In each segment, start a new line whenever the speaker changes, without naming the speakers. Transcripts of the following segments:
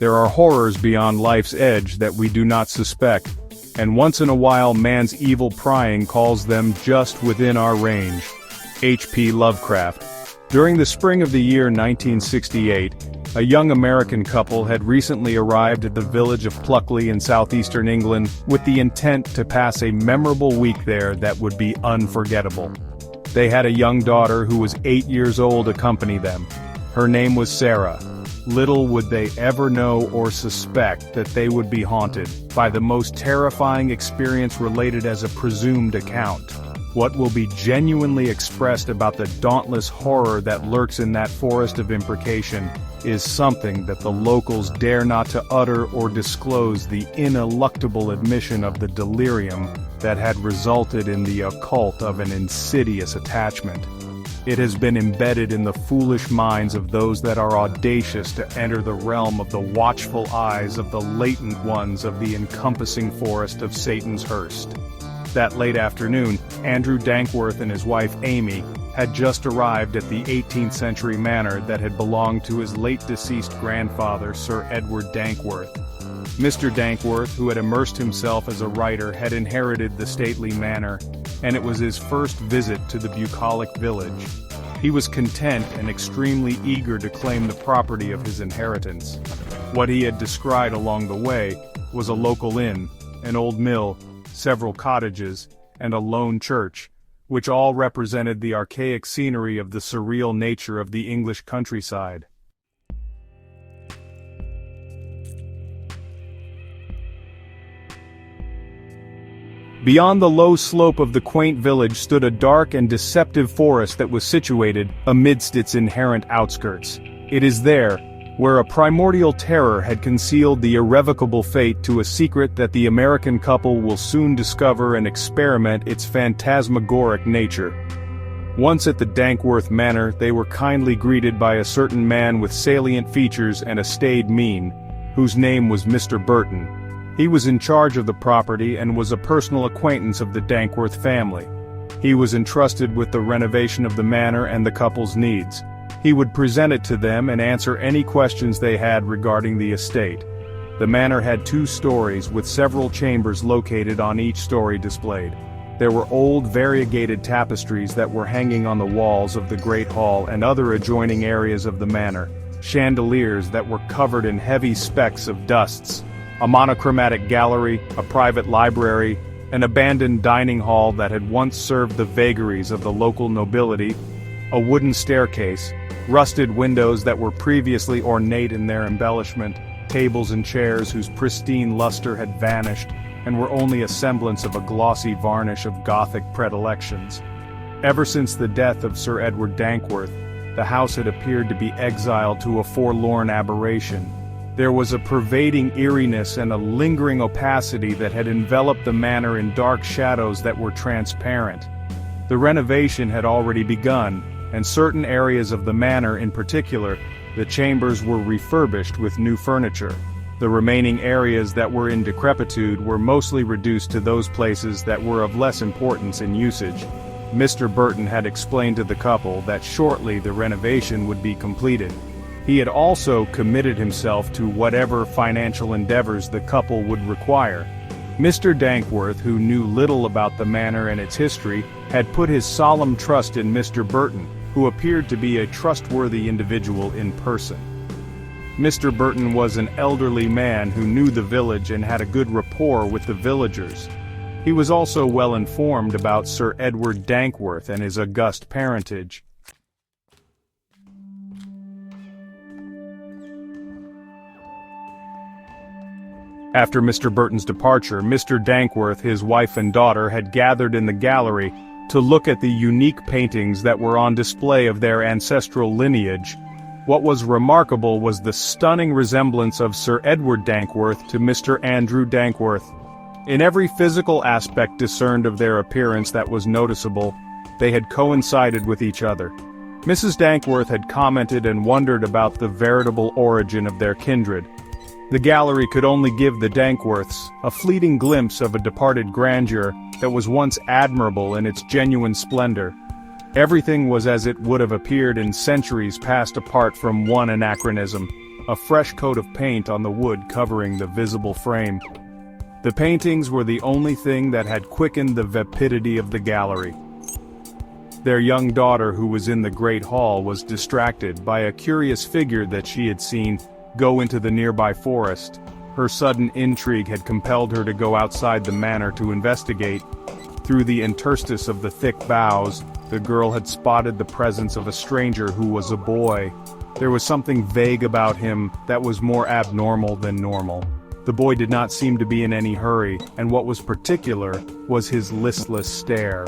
There are horrors beyond life's edge that we do not suspect, and once in a while man's evil prying calls them just within our range. H.P. Lovecraft. During the spring of the year 1968, a young American couple had recently arrived at the village of Pluckley in southeastern England with the intent to pass a memorable week there that would be unforgettable. They had a young daughter who was 8 years old accompany them. Her name was Sara. Little would they ever know or suspect that they would be haunted by the most terrifying experience related as a presumed account. What will be genuinely expressed about the dauntless horror that lurks in that forest of imprecation is something that the locals dare not to utter or disclose, the ineluctable admission of the delirium that had resulted in the occult of an insidious attachment. It has been embedded in the foolish minds of those that are audacious to enter the realm of the watchful eyes of the latent ones of the encompassing forest of Satan's Hurst. That late afternoon, Andrew Dankworth and his wife Amy had just arrived at the 18th century manor that had belonged to his late deceased grandfather, Sir Edward Dankworth. Mr. Dankworth, who had immersed himself as a writer, had inherited the stately manor, and it was his first visit to the bucolic village. He was content and extremely eager to claim the property of his inheritance. What he had descried along the way was a local inn, an old mill, several cottages, and a lone church, which all represented the archaic scenery of the surreal nature of the English countryside. Beyond the low slope of the quaint village stood a dark and deceptive forest that was situated amidst its inherent outskirts. It is there, where a primordial terror had concealed the irrevocable fate to a secret that the American couple will soon discover and experiment its phantasmagoric nature. Once at the Dankworth Manor, they were kindly greeted by a certain man with salient features and a staid mien, whose name was Mr. Burton. He was in charge of the property and was a personal acquaintance of the Dankworth family. He was entrusted with the renovation of the manor and the couple's needs. He would present it to them and answer any questions they had regarding the estate. The manor had 2 stories with several chambers located on each story displayed. There were old variegated tapestries that were hanging on the walls of the great hall and other adjoining areas of the manor, chandeliers that were covered in heavy specks of dusts, a monochromatic gallery, a private library, an abandoned dining hall that had once served the vagaries of the local nobility, a wooden staircase, rusted windows that were previously ornate in their embellishment, tables and chairs whose pristine luster had vanished and were only a semblance of a glossy varnish of Gothic predilections. Ever since the death of Sir Edward Dankworth, the house had appeared to be exiled to a forlorn aberration. There was a pervading eeriness and a lingering opacity that had enveloped the manor in dark shadows that were transparent. The renovation had already begun, and certain areas of the manor in particular, the chambers were refurbished with new furniture. The remaining areas that were in decrepitude were mostly reduced to those places that were of less importance in usage. Mr. Burton had explained to the couple that shortly the renovation would be completed. He had also committed himself to whatever financial endeavors the couple would require. Mr. Dankworth, who knew little about the manor and its history, had put his solemn trust in Mr. Burton, who appeared to be a trustworthy individual in person. Mr. Burton was an elderly man who knew the village and had a good rapport with the villagers. He was also well informed about Sir Edward Dankworth and his august parentage. After Mr. Burton's departure, Mr. Dankworth, his wife and daughter had gathered in the gallery to look at the unique paintings that were on display of their ancestral lineage. What was remarkable was the stunning resemblance of Sir Edward Dankworth to Mr. Andrew Dankworth. In every physical aspect discerned of their appearance that was noticeable, they had coincided with each other. Mrs. Dankworth had commented and wondered about the veritable origin of their kindred. The gallery could only give the Dankworths a fleeting glimpse of a departed grandeur that was once admirable in its genuine splendor. Everything was as it would have appeared in centuries past apart from one anachronism. a fresh coat of paint on the wood covering the visible frame. The paintings were the only thing that had quickened the vapidity of the gallery. Their young daughter, who was in the great hall, was distracted by a curious figure that she had seen go into the nearby forest. Her sudden intrigue had compelled her to go outside the manor to investigate. Through the interstice of the thick boughs, the girl had spotted the presence of a stranger who was a boy. There was something vague about him that was more abnormal than normal. The boy did not seem to be in any hurry, and what was particular was his listless stare.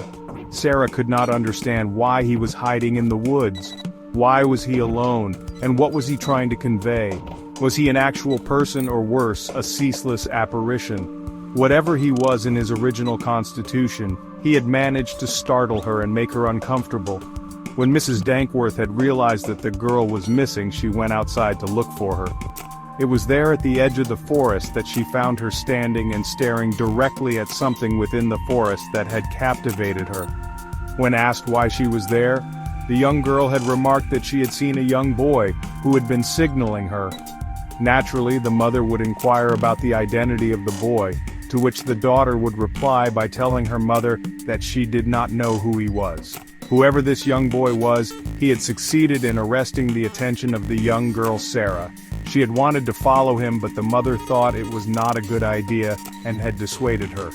Sara could not understand why he was hiding in the woods. Why was he alone, and what was he trying to convey? Was he an actual person, or worse, a ceaseless apparition? Whatever he was in his original constitution, he had managed to startle her and make her uncomfortable. When Mrs. Dankworth had realized that the girl was missing, she went outside to look for her. It was there at the edge of the forest that she found her standing and staring directly at something within the forest that had captivated her. When asked why she was there, the young girl had remarked that she had seen a young boy who had been signaling her. Naturally, the mother would inquire about the identity of the boy, to which the daughter would reply by telling her mother that she did not know who he was. Whoever this young boy was, he had succeeded in arresting the attention of the young girl Sara. She had wanted to follow him, but the mother thought it was not a good idea and had dissuaded her.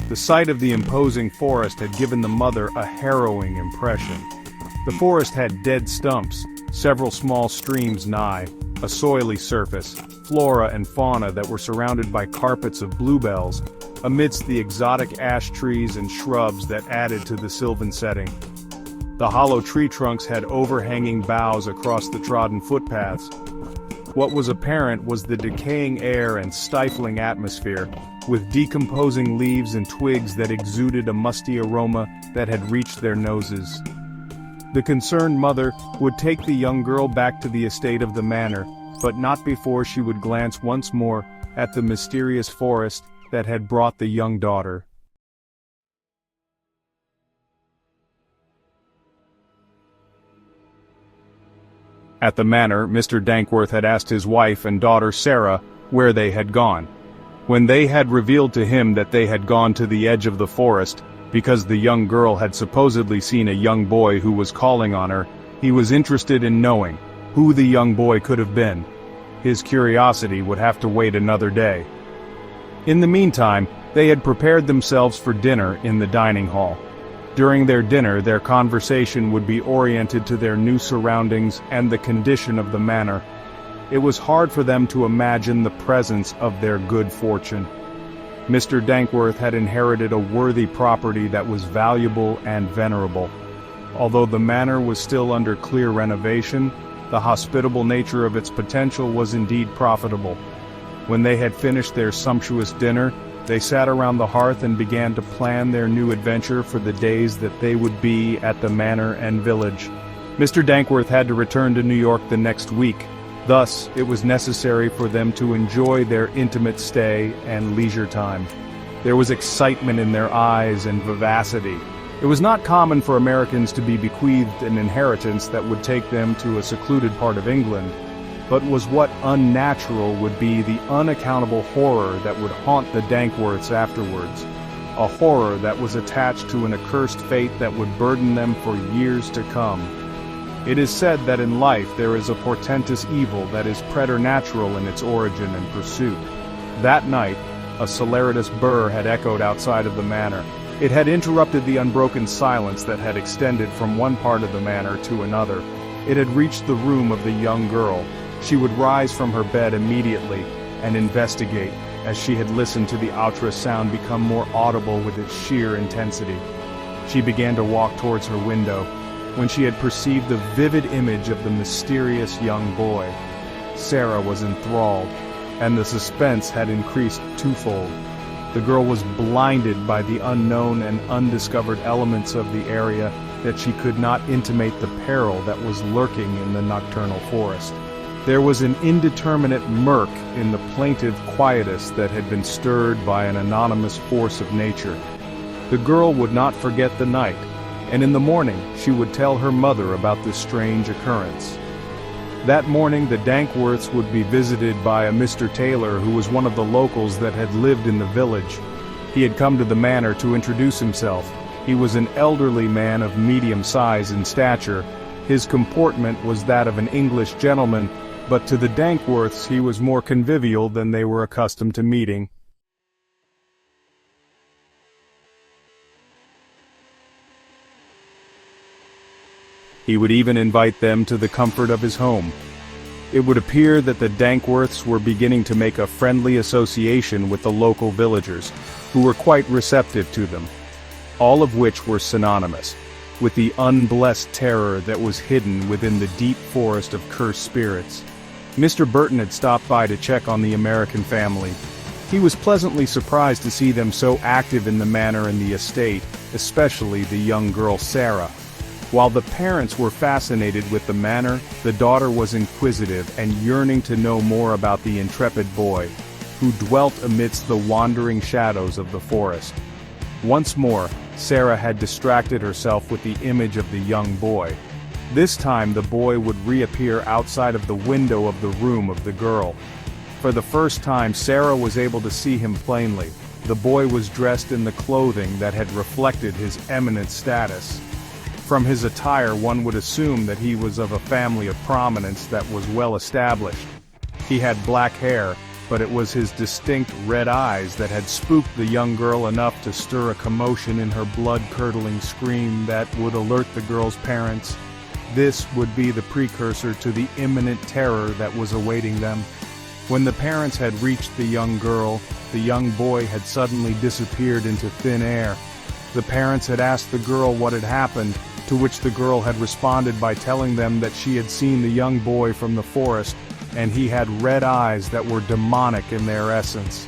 The sight of the imposing forest had given the mother a harrowing impression. The forest had dead stumps, several small streams nigh, a soily surface, flora and fauna that were surrounded by carpets of bluebells, amidst the exotic ash trees and shrubs that added to the sylvan setting. The hollow tree trunks had overhanging boughs across the trodden footpaths. What was apparent was the decaying air and stifling atmosphere, with decomposing leaves and twigs that exuded a musty aroma that had reached their noses. The concerned mother would take the young girl back to the estate of the manor, but not before she would glance once more at the mysterious forest that had brought the young daughter. At the manor, Mr. Dankworth had asked his wife and daughter Sara where they had gone. When they had revealed to him that they had gone to the edge of the forest, because the young girl had supposedly seen a young boy who was calling on her, he was interested in knowing who the young boy could have been. His curiosity would have to wait another day. In the meantime, they had prepared themselves for dinner in the dining hall. During their dinner, their conversation would be oriented to their new surroundings and the condition of the manor. It was hard for them to imagine the presence of their good fortune. Mr. Dankworth had inherited a worthy property that was valuable and venerable. Although the manor was still under clear renovation, the hospitable nature of its potential was indeed profitable. When they had finished their sumptuous dinner, they sat around the hearth and began to plan their new adventure for the days that they would be at the manor and village. Mr. Dankworth had to return to New York the next week. Thus, it was necessary for them to enjoy their intimate stay and leisure time. There was excitement in their eyes and vivacity. It was not common for Americans to be bequeathed an inheritance that would take them to a secluded part of England, but was what unnatural would be the unaccountable horror that would haunt the Dankworths afterwards, a horror that was attached to an accursed fate that would burden them for years to come. It is said that in life there is a portentous evil that is preternatural in its origin and pursuit. That night, a celeritas burr had echoed outside of the manor. It had interrupted the unbroken silence that had extended from one part of the manor to another. It had reached the room of the young girl. She would rise from her bed immediately and investigate, as she had listened to the ultrasound become more audible with its sheer intensity. She began to walk towards her window, when she had perceived the vivid image of the mysterious young boy. Sara was enthralled, and the suspense had increased twofold. The girl was blinded by the unknown and undiscovered elements of the area that she could not intimate the peril that was lurking in the nocturnal forest. There was an indeterminate murk in the plaintive quietus that had been stirred by an anonymous force of nature. The girl would not forget the night, and in the morning she would tell her mother about this strange occurrence. That morning the Dankworths would be visited by a Mr. Taylor who was one of the locals that had lived in the village. He had come to the manor to introduce himself. He was an elderly man of medium size and stature. His comportment was that of an English gentleman, but to the Dankworths he was more convivial than they were accustomed to meeting. He would even invite them to the comfort of his home. It would appear that the Dankworths were beginning to make a friendly association with the local villagers, who were quite receptive to them, all of which were synonymous with the unblessed terror that was hidden within the deep forest of cursed spirits. Mr. Burton had stopped by to check on the American family. He was pleasantly surprised to see them so active in the manor and the estate, especially the young girl Sara. While the parents were fascinated with the manor, the daughter was inquisitive and yearning to know more about the intrepid boy, who dwelt amidst the wandering shadows of the forest. Once more, Sara had distracted herself with the image of the young boy. This time the boy would reappear outside of the window of the room of the girl. For the first time Sara was able to see him plainly. The boy was dressed in the clothing that had reflected his eminent status. From his attire one would assume that he was of a family of prominence that was well established. He had black hair, but it was his distinct red eyes that had spooked the young girl enough to stir a commotion in her blood-curdling scream that would alert the girl's parents. This would be the precursor to the imminent terror that was awaiting them. When the parents had reached the young girl, the young boy had suddenly disappeared into thin air. The parents had asked the girl what had happened, to which the girl had responded by telling them that she had seen the young boy from the forest, and he had red eyes that were demonic in their essence.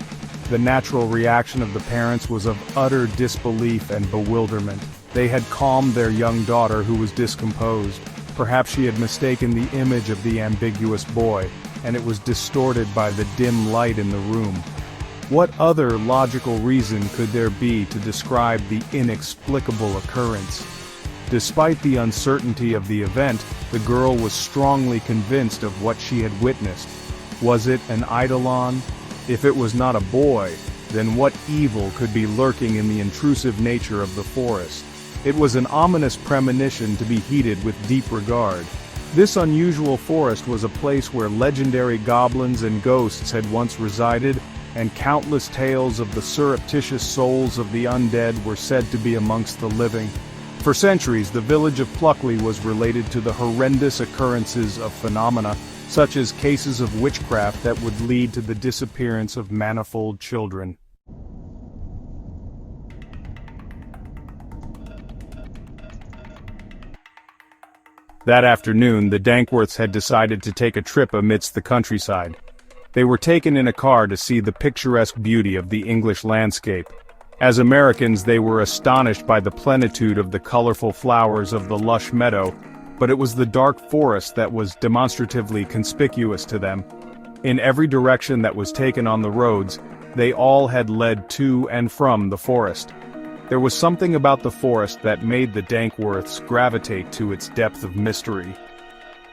The natural reaction of the parents was of utter disbelief and bewilderment. They had calmed their young daughter who was discomposed. Perhaps she had mistaken the image of the ambiguous boy, and it was distorted by the dim light in the room. What other logical reason could there be to describe the inexplicable occurrence? Despite the uncertainty of the event, the girl was strongly convinced of what she had witnessed. Was it an eidolon? If it was not a boy, then what evil could be lurking in the intrusive nature of the forest? It was an ominous premonition to be heeded with deep regard. This unusual forest was a place where legendary goblins and ghosts had once resided, and countless tales of the surreptitious souls of the undead were said to be amongst the living. For centuries, the village of Pluckley was related to the horrendous occurrences of phenomena, such as cases of witchcraft that would lead to the disappearance of manifold children. That afternoon, the Dankworths had decided to take a trip amidst the countryside. They were taken in a car to see the picturesque beauty of the English landscape. As Americans, they were astonished by the plenitude of the colorful flowers of the lush meadow, but it was the dark forest that was demonstratively conspicuous to them. In every direction that was taken on the roads, they all had led to and from the forest. There was something about the forest that made the Dankworths gravitate to its depth of mystery.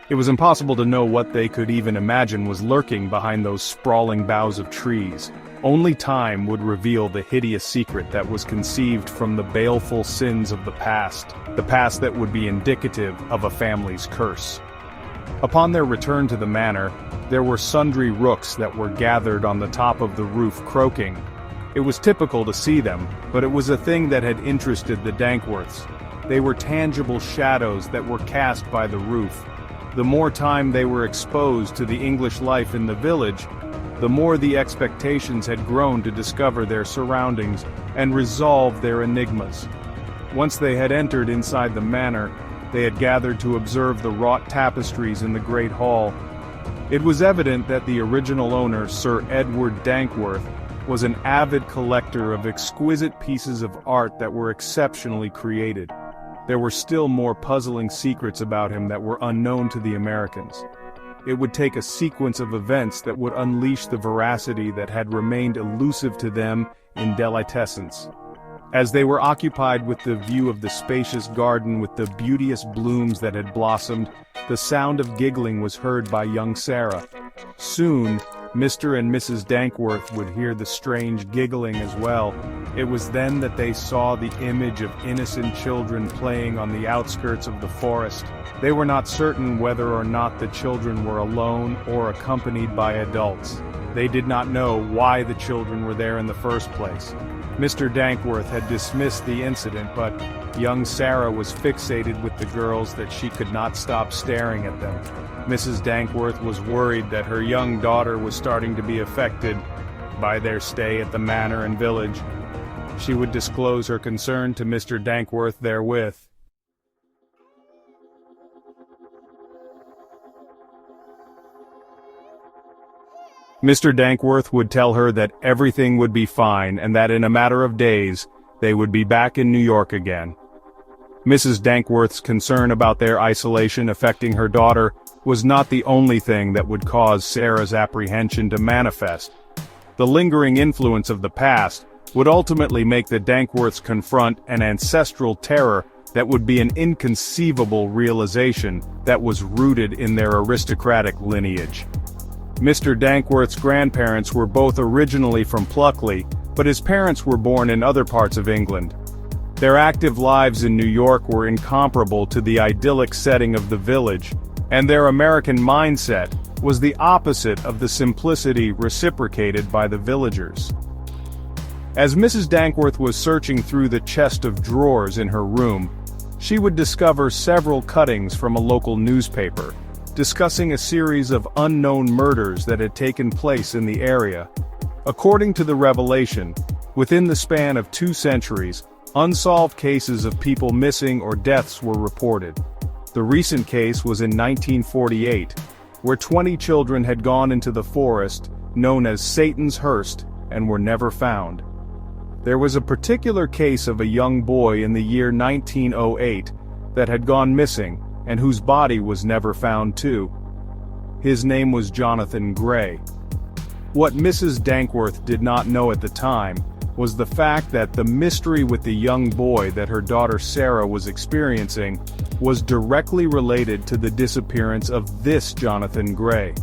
It was impossible to know what they could even imagine was lurking behind those sprawling boughs of trees. Only time would reveal the hideous secret that was conceived from the baleful sins of the past that would be indicative of a family's curse. Upon their return to the manor, there were sundry rooks that were gathered on the top of the roof croaking. It was typical to see them, but it was a thing that had interested the Dankworths. They were tangible shadows that were cast by the roof. The more time they were exposed to the English life in the village, the more the expectations had grown to discover their surroundings and resolve their enigmas. Once they had entered inside the manor, they had gathered to observe the wrought tapestries in the great hall. It was evident that the original owner, Sir Edward Dankworth, was an avid collector of exquisite pieces of art that were exceptionally created. There were still more puzzling secrets about him that were unknown to the Americans. It would take a sequence of events that would unleash the veracity that had remained elusive to them in delicatessence. As they were occupied with the view of the spacious garden with the beauteous blooms that had blossomed, the sound of giggling was heard by young Sara. Soon, Mr. and Mrs. Dankworth would hear the strange giggling as well. It was then that they saw the image of innocent children playing on the outskirts of the forest. They were not certain whether or not the children were alone or accompanied by adults. They did not know why the children were there in the first place. Mr. Dankworth had dismissed the incident, but young Sara was fixated with the girls that she could not stop staring at them. Mrs. Dankworth was worried that her young daughter was starting to be affected by their stay at the manor and village. She would disclose her concern to Mr. Dankworth therewith. Mr. Dankworth would tell her that everything would be fine and that in a matter of days, they would be back in New York again. Mrs. Dankworth's concern about their isolation affecting her daughter was not the only thing that would cause Sara's apprehension to manifest. The lingering influence of the past would ultimately make the Dankworths confront an ancestral terror that would be an inconceivable realization that was rooted in their aristocratic lineage. Mr. Dankworth's grandparents were both originally from Pluckley, but his parents were born in other parts of England. Their active lives in New York were incomparable to the idyllic setting of the village, and their American mindset was the opposite of the simplicity reciprocated by the villagers. As Mrs. Dankworth was searching through the chest of drawers in her room, she would discover several cuttings from a local newspaper, discussing a series of unknown murders that had taken place in the area. According to the revelation, within the span of 2 centuries, unsolved cases of people missing or deaths were reported. The recent case was in 1948, where 20 children had gone into the forest, known as Satan's Hurst, and were never found. There was a particular case of a young boy in the year 1908 that had gone missing, and whose body was never found too. His name was Jonathan Gray. What Mrs. Dankworth did not know at the time was the fact that the mystery with the young boy that her daughter Sara was experiencing was directly related to the disappearance of this Jonathan Gray.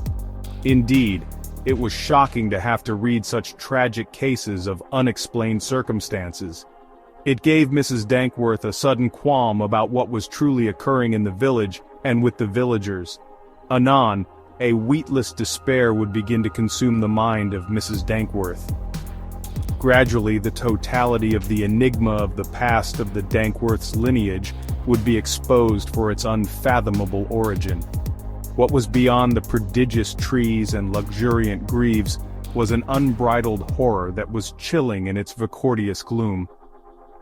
Indeed, it was shocking to have to read such tragic cases of unexplained circumstances. It gave Mrs. Dankworth a sudden qualm about what was truly occurring in the village and with the villagers. Anon, a wheatless despair would begin to consume the mind of Mrs. Dankworth. Gradually, the totality of the enigma of the past of the Dankworth's lineage would be exposed for its unfathomable origin. What was beyond the prodigious trees and luxuriant greaves was an unbridled horror that was chilling in its vacordious gloom.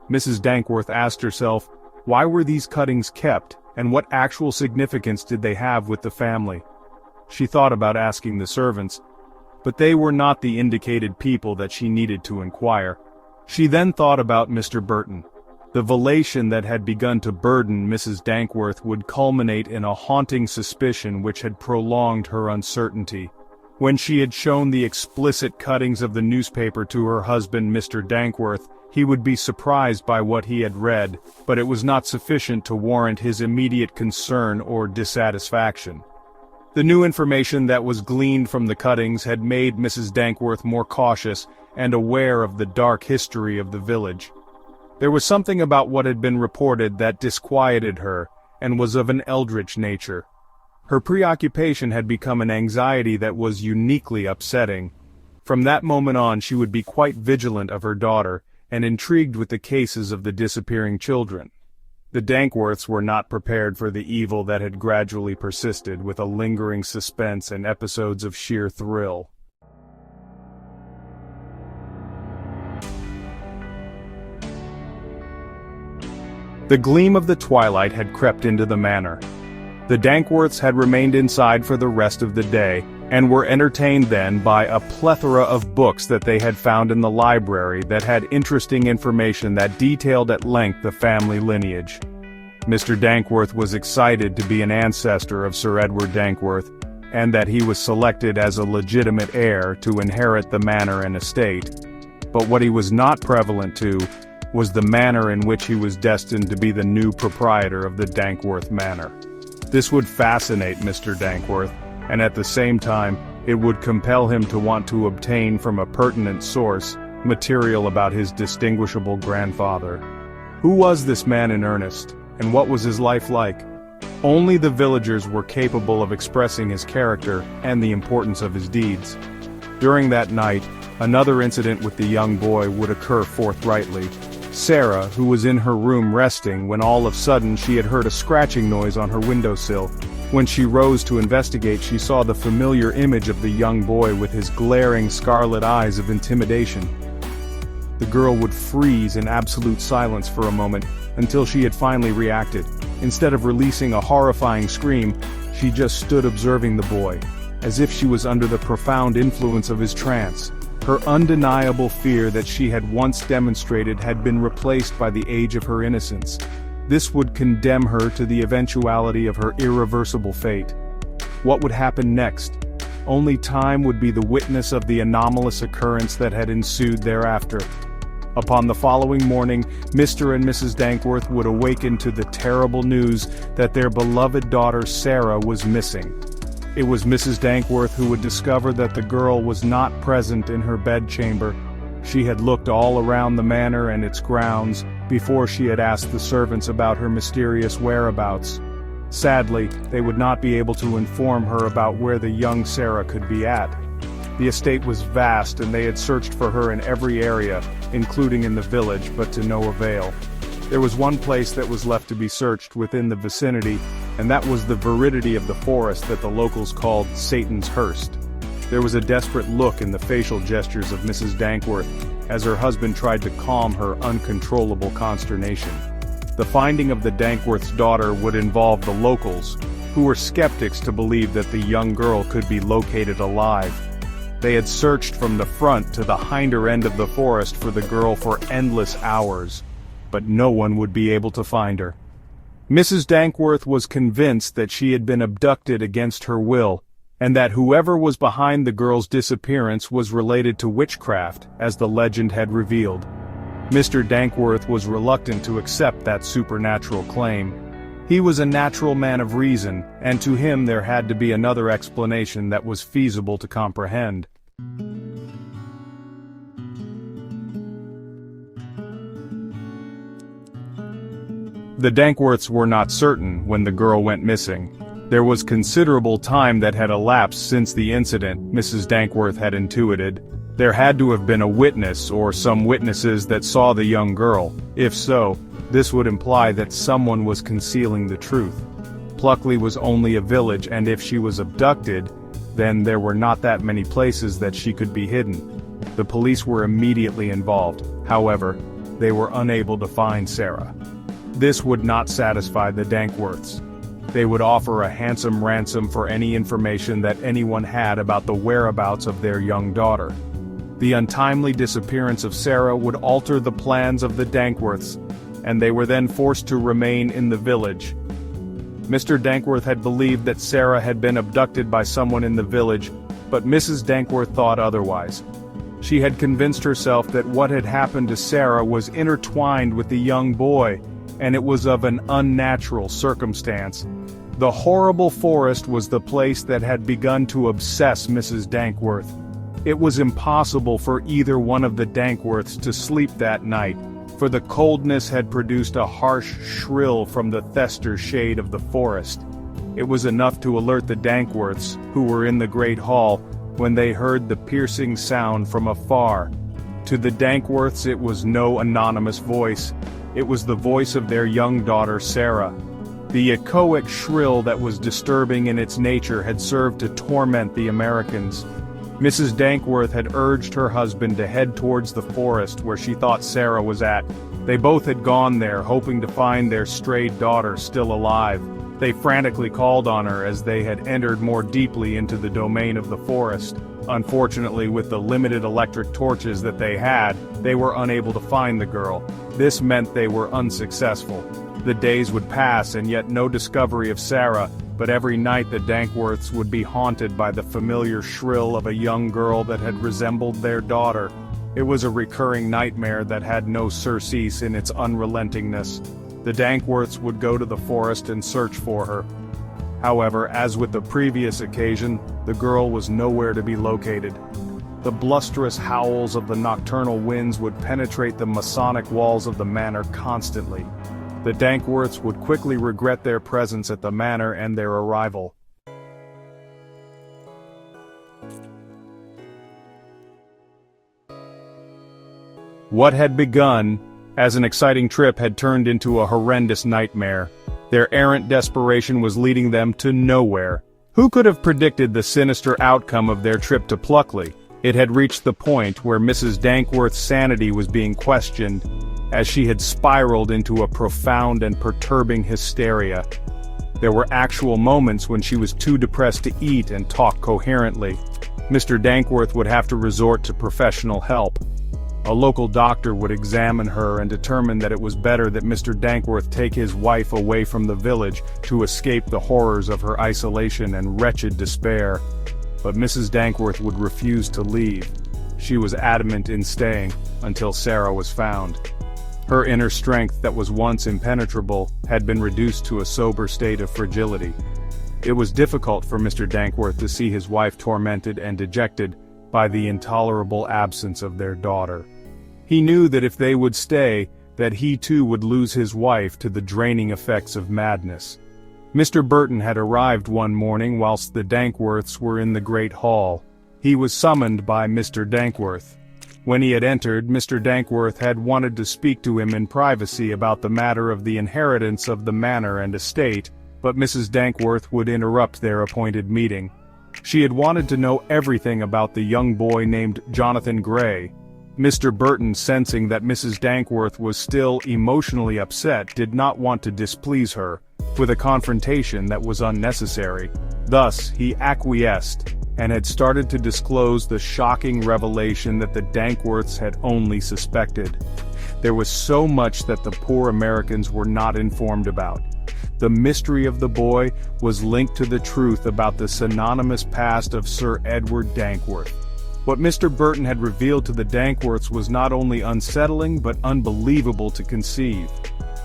Mrs. Dankworth asked herself, why were these cuttings kept, and what actual significance did they have with the family? She thought about asking the servants, but they were not the indicated people that she needed to inquire. She then thought about Mr. Burton. The velation that had begun to burden Mrs. Dankworth would culminate in a haunting suspicion which had prolonged her uncertainty. When she had shown the explicit cuttings of the newspaper to her husband, Mr. Dankworth, he would be surprised by what he had read, but it was not sufficient to warrant his immediate concern or dissatisfaction. The new information that was gleaned from the cuttings had made Mrs. Dankworth more cautious and aware of the dark history of the village. There was something about what had been reported that disquieted her, and was of an eldritch nature. Her preoccupation had become an anxiety that was uniquely upsetting. From that moment on she would be quite vigilant of her daughter, and intrigued with the cases of the disappearing children. The Dankworths were not prepared for the evil that had gradually persisted, with a lingering suspense and episodes of sheer thrill. The gleam of the twilight had crept into the manor. The Dankworths had remained inside for the rest of the day, and were entertained then by a plethora of books that they had found in the library that had interesting information that detailed at length the family lineage. Mr. Dankworth was excited to be an ancestor of Sir Edward Dankworth, and that he was selected as a legitimate heir to inherit the manor and estate. But what he was not prevalent to was the manner in which he was destined to be the new proprietor of the Dankworth Manor. This would fascinate Mr. Dankworth, and at the same time, it would compel him to want to obtain from a pertinent source material about his distinguishable grandfather. Who was this man in earnest, and what was his life like? Only the villagers were capable of expressing his character and the importance of his deeds. During that night, another incident with the young boy would occur forthrightly. Sara, who was in her room resting when all of a sudden she had heard a scratching noise on her windowsill. When she rose to investigate, she saw the familiar image of the young boy with his glaring scarlet eyes of intimidation. The girl would freeze in absolute silence for a moment, until she had finally reacted. Instead of releasing a horrifying scream, she just stood observing the boy, as if she was under the profound influence of his trance. Her undeniable fear that she had once demonstrated had been replaced by the age of her innocence. This would condemn her to the eventuality of her irreversible fate. What would happen next? Only time would be the witness of the anomalous occurrence that had ensued thereafter. Upon the following morning, Mr. and Mrs. Dankworth would awaken to the terrible news that their beloved daughter Sara was missing. It was Mrs. Dankworth who would discover that the girl was not present in her bedchamber. She had looked all around the manor and its grounds before she had asked the servants about her mysterious whereabouts. Sadly, they would not be able to inform her about where the young Sara could be at. The estate was vast and they had searched for her in every area, including in the village, but to no avail. There was one place that was left to be searched within the vicinity, and that was the viridity of the forest that the locals called Satan's Hurst. There was a desperate look in the facial gestures of Mrs. Dankworth as her husband tried to calm her uncontrollable consternation. The finding of the Dankworth's daughter would involve the locals, who were skeptics to believe that the young girl could be located alive. They had searched from the front to the hinder end of the forest for the girl for endless hours, but no one would be able to find her. Mrs. Dankworth was convinced that she had been abducted against her will, and that whoever was behind the girl's disappearance was related to witchcraft, as the legend had revealed. Mr. Dankworth was reluctant to accept that supernatural claim. He was a natural man of reason, and to him there had to be another explanation that was feasible to comprehend. The Dankworths were not certain when the girl went missing. There was considerable time that had elapsed since the incident, Mrs. Dankworth had intuited. There had to have been a witness or some witnesses that saw the young girl. If so, this would imply that someone was concealing the truth. Pluckley was only a village, and if she was abducted, then there were not that many places that she could be hidden. The police were immediately involved. However, they were unable to find Sara. This would not satisfy the Dankworths. They would offer a handsome ransom for any information that anyone had about the whereabouts of their young daughter. The untimely disappearance of Sara would alter the plans of the Dankworths, and they were then forced to remain in the village. Mr. Dankworth had believed that Sara had been abducted by someone in the village, but Mrs. Dankworth thought otherwise. She had convinced herself that what had happened to Sara was intertwined with the young boy, and it was of an unnatural circumstance. The horrible forest was the place that had begun to obsess Mrs. Dankworth. It was impossible for either one of the Dankworths to sleep that night, for the coldness had produced a harsh shrill from the thester shade of the forest. It was enough to alert the Dankworths, who were in the great hall, when they heard the piercing sound from afar. To the Dankworths it was no anonymous voice. It was the voice of their young daughter Sara. The echoic shrill that was disturbing in its nature had served to torment the Americans. Mrs. Dankworth had urged her husband to head towards the forest where she thought Sara was at. They both had gone there, hoping to find their strayed daughter still alive. They frantically called on her as they had entered more deeply into the domain of the forest. Unfortunately, with the limited electric torches that they had, they were unable to find the girl. This meant they were unsuccessful. The days would pass and yet no discovery of Sara, but every night the Dankworths would be haunted by the familiar shrill of a young girl that had resembled their daughter. It was a recurring nightmare that had no surcease in its unrelentingness. The Dankworths would go to the forest and search for her. However, as with the previous occasion, the girl was nowhere to be located. The blusterous howls of the nocturnal winds would penetrate the Masonic walls of the manor constantly. The Dankworths would quickly regret their presence at the manor and their arrival. What had begun as an exciting trip had turned into a horrendous nightmare. Their errant desperation was leading them to nowhere. Who could have predicted the sinister outcome of their trip to Pluckley? It had reached the point where Mrs. Dankworth's sanity was being questioned, as she had spiraled into a profound and perturbing hysteria. There were actual moments when she was too depressed to eat and talk coherently. Mr. Dankworth would have to resort to professional help. A local doctor would examine her and determine that it was better that Mr. Dankworth take his wife away from the village to escape the horrors of her isolation and wretched despair. But Mrs. Dankworth would refuse to leave. She was adamant in staying until Sara was found. Her inner strength that was once impenetrable had been reduced to a sober state of fragility. It was difficult for Mr. Dankworth to see his wife tormented and dejected by the intolerable absence of their daughter. He knew that if they would stay, that he too would lose his wife to the draining effects of madness. Mr. Burton had arrived one morning whilst the Dankworths were in the great hall. He was summoned by Mr. Dankworth. When he had entered, Mr. Dankworth had wanted to speak to him in privacy about the matter of the inheritance of the manor and estate, but Mrs. Dankworth would interrupt their appointed meeting. She had wanted to know everything about the young boy named Jonathan Gray. Mr. Burton, sensing that Mrs. Dankworth was still emotionally upset, did not want to displease her with a confrontation that was unnecessary. Thus, he acquiesced, and had started to disclose the shocking revelation that the Dankworths had only suspected. There was so much that the poor Americans were not informed about. The mystery of the boy was linked to the truth about the synonymous past of Sir Edward Dankworth. What Mr. Burton had revealed to the Dankworths was not only unsettling but unbelievable to conceive.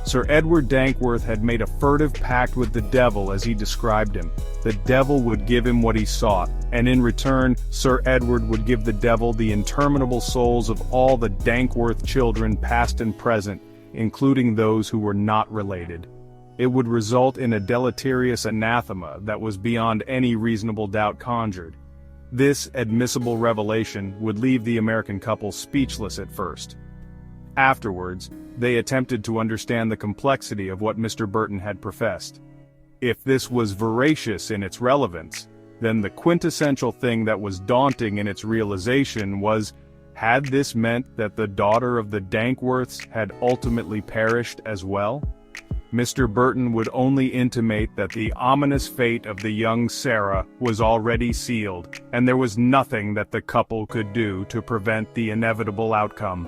Sir Edward Dankworth had made a furtive pact with the devil, as he described him. The devil would give him what he sought, and in return, Sir Edward would give the devil the interminable souls of all the Dankworth children past and present, including those who were not related. It would result in a deleterious anathema that was beyond any reasonable doubt conjured. This admissible revelation would leave the American couple speechless at first. Afterwards, they attempted to understand the complexity of what Mr. Burton had professed. If this was veracious in its relevance, then the quintessential thing that was daunting in its realization was, had this meant that the daughter of the Dankworths had ultimately perished as well? Mr. Burton would only intimate that the ominous fate of the young Sara was already sealed, and there was nothing that the couple could do to prevent the inevitable outcome.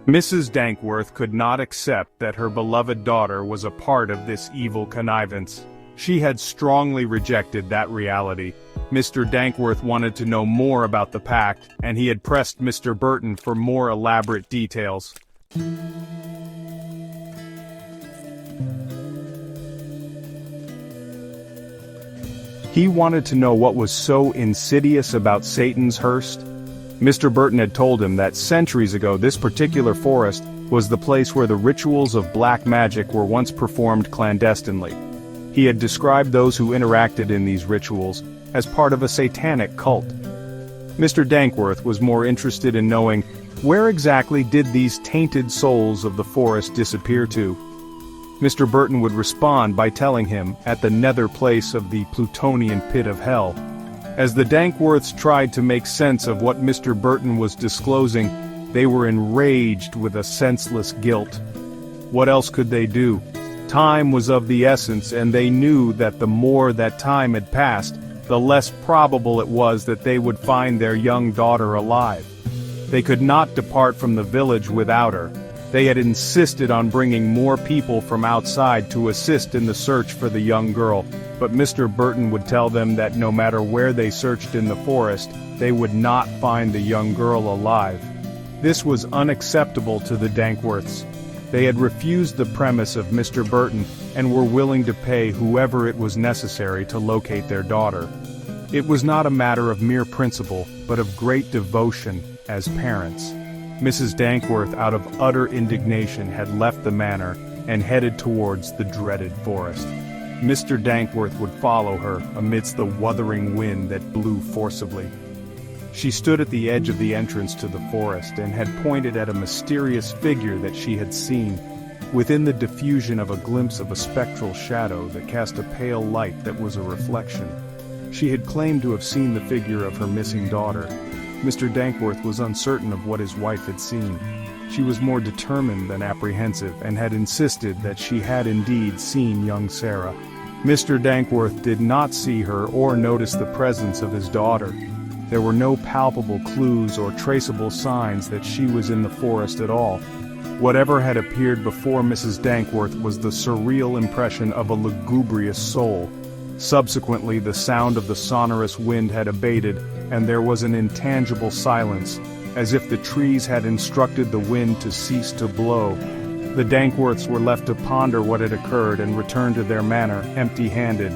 Mrs. Dankworth could not accept that her beloved daughter was a part of this evil connivance. She had strongly rejected that reality. Mr. Dankworth wanted to know more about the pact, and he had pressed Mr. Burton for more elaborate details. He wanted to know what was so insidious about Satan's Hurst. Mr. Burton had told him that centuries ago this particular forest was the place where the rituals of black magic were once performed clandestinely. He had described those who interacted in these rituals as part of a satanic cult. Mr. Dankworth was more interested in knowing, where exactly did these tainted souls of the forest disappear to? Mr. Burton would respond by telling him at the nether place of the Plutonian pit of hell. As the Dankworths tried to make sense of what Mr. Burton was disclosing, they were enraged with a senseless guilt. What else could they do? Time was of the essence, and they knew that the more that time had passed, the less probable it was that they would find their young daughter alive. They could not depart from the village without her. They had insisted on bringing more people from outside to assist in the search for the young girl, but Mr. Burton would tell them that no matter where they searched in the forest, they would not find the young girl alive. This was unacceptable to the Dankworths. They had refused the premise of Mr. Burton, and were willing to pay whoever it was necessary to locate their daughter. It was not a matter of mere principle, but of great devotion as parents. Mrs. Dankworth, out of utter indignation, had left the manor and headed towards the dreaded forest. Mr. Dankworth would follow her amidst the wuthering wind that blew forcibly. She stood at the edge of the entrance to the forest and had pointed at a mysterious figure that she had seen, within the diffusion of a glimpse of a spectral shadow that cast a pale light that was a reflection. She had claimed to have seen the figure of her missing daughter. Mr. Dankworth was uncertain of what his wife had seen. She was more determined than apprehensive and had insisted that she had indeed seen young Sara. Mr. Dankworth did not see her or notice the presence of his daughter. There were no palpable clues or traceable signs that she was in the forest at all. Whatever had appeared before Mrs. Dankworth was the surreal impression of a lugubrious soul. Subsequently, the sound of the sonorous wind had abated, and there was an intangible silence, as if the trees had instructed the wind to cease to blow. The Dankworths were left to ponder what had occurred and return to their manor empty-handed.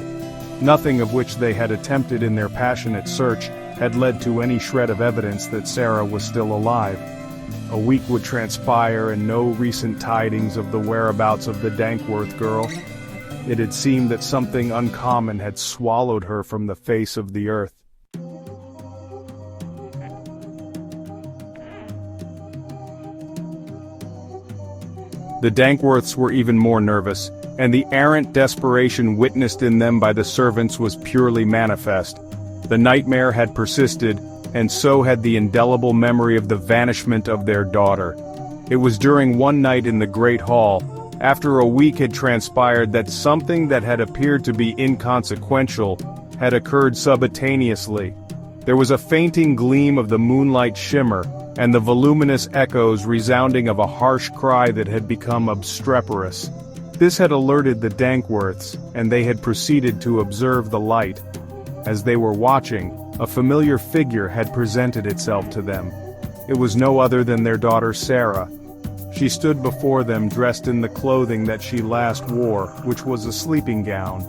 Nothing of which they had attempted in their passionate search had led to any shred of evidence that Sara was still alive. A week would transpire and no recent tidings of the whereabouts of the Dankworth girl. It had seemed that something uncommon had swallowed her from the face of the earth. The Dankworths were even more nervous, and the errant desperation witnessed in them by the servants was purely manifest. The nightmare had persisted, and so had the indelible memory of the vanishment of their daughter. It was during one night in the great hall, after a week had transpired, that something that had appeared to be inconsequential had occurred subitaneously. There was a fainting gleam of the moonlight shimmer, and the voluminous echoes resounding of a harsh cry that had become obstreperous. This had alerted the Dankworths, and they had proceeded to observe the light. As they were watching, a familiar figure had presented itself to them. It was no other than their daughter Sara. She stood before them dressed in the clothing that she last wore, which was a sleeping gown.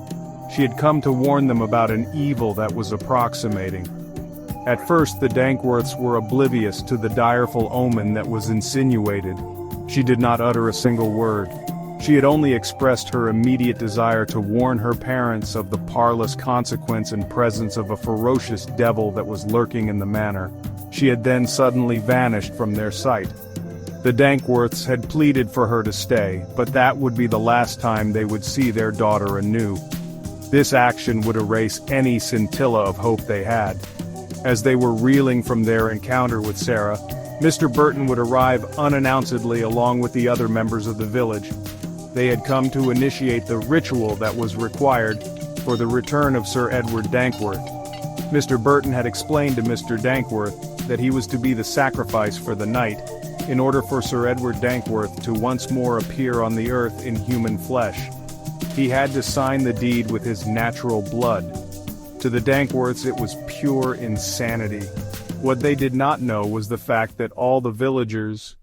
She had come to warn them about an evil that was approximating. At first the Dankworths were oblivious to the direful omen that was insinuated. She did not utter a single word. She had only expressed her immediate desire to warn her parents of the parlous consequence and presence of a ferocious devil that was lurking in the manor. She had then suddenly vanished from their sight. The Dankworths had pleaded for her to stay, but that would be the last time they would see their daughter anew. This action would erase any scintilla of hope they had. As they were reeling from their encounter with Sara, Mr. Burton would arrive unannouncedly along with the other members of the village. They had come to initiate the ritual that was required for the return of Sir Edward Dankworth. Mr. Burton had explained to Mr. Dankworth that he was to be the sacrifice for the night, in order for Sir Edward Dankworth to once more appear on the earth in human flesh. He had to sign the deed with his natural blood. To the Dankworths it was pure insanity. What they did not know was the fact that all the villagers